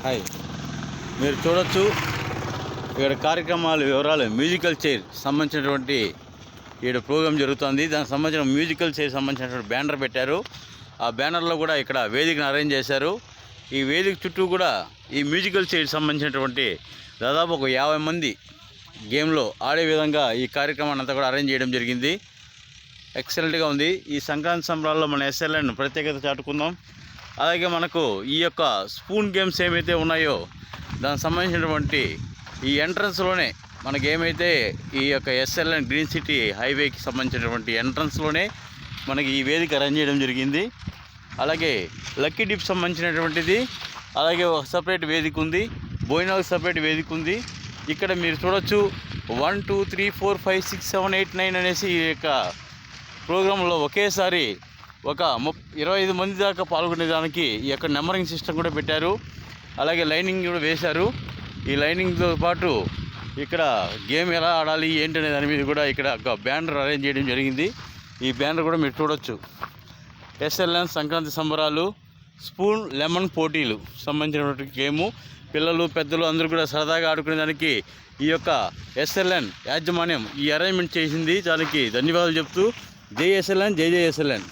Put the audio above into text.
Hi, మీరు చూడొచ్చు ఇక్కడ కార్యక్రమాల వివరాలు. మ్యూజికల్ చైర్ సంబంధించినటువంటి ఇక్కడ ప్రోగ్రాం జరుగుతుంది. దానికి సంబంధించిన మ్యూజికల్ చైర్ సంబంధించినటువంటి బ్యానర్ పెట్టారు. ఆ బ్యానర్లో కూడా ఇక్కడ వేదికను అరేంజ్ చేశారు. ఈ వేదిక చుట్టూ కూడా ఈ మ్యూజికల్ చైర్ సంబంధించినటువంటి దాదాపు ఒక 50 మంది గేమ్లో ఆడే విధంగా ఈ కార్యక్రమాన్ని అంతా కూడా అరేంజ్ చేయడం జరిగింది. ఎక్సలెంట్గా ఉంది. ఈ సంక్రాంతి సంబరాల్లో మన ఎస్ఎల్ఎన్ ప్రత్యేకత చాటుకుందాం. అలాగే మనకు ఈ యొక్క స్పూన్ గేమ్స్ ఏమైతే ఉన్నాయో దానికి సంబంధించినటువంటి ఈ ఎంట్రన్స్లోనే మనకి ఏమైతే ఈ యొక్క ఎస్ఎల్ఎన్ గ్రీన్ సిటీ హైవేకి సంబంధించినటువంటి ఎంట్రన్స్లోనే మనకి ఈ వేదిక అరేంజ్ చేయడం జరిగింది. అలాగే లక్కీ డిప్ సంబంధించినటువంటిది, అలాగే ఒక సపరేట్ వేదిక ఉంది, బోయినాలకు సపరేట్ వేదిక ఉంది. ఇక్కడ మీరు చూడొచ్చు 1 2 3 4 5 6 7 8 9 అనేసి ఈ యొక్క ప్రోగ్రాంలో ఒకేసారి ఒక 25 మంది దాకా పాల్గొనేదానికి ఈ యొక్క నెంబరింగ్ సిస్టమ్ కూడా పెట్టారు. అలాగే లైనింగ్ కూడా వేశారు. ఈ లైనింగ్తో పాటు ఇక్కడ గేమ్ ఎలా ఆడాలి ఏంటి అనే దాని మీద కూడా ఇక్కడ ఒక బ్యానర్ అరేంజ్ చేయడం జరిగింది. ఈ బ్యానర్ కూడా మీరు చూడొచ్చు. ఎస్ఎల్ఎన్ సంక్రాంతి సంబరాలు స్పూన్ లెమన్ పోటీలు సంబంధించినటువంటి గేము. పిల్లలు పెద్దలు అందరూ కూడా సరదాగా ఆడుకునేదానికి ఈ యొక్క ఎస్ఎల్ఎన్ యాజమాన్యం ఈ అరేంజ్మెంట్ చేసింది. దానికి ధన్యవాదాలు చెప్తూ జై ఎస్ఎల్ఎన్, జై జై ఎస్ఎల్ఎన్.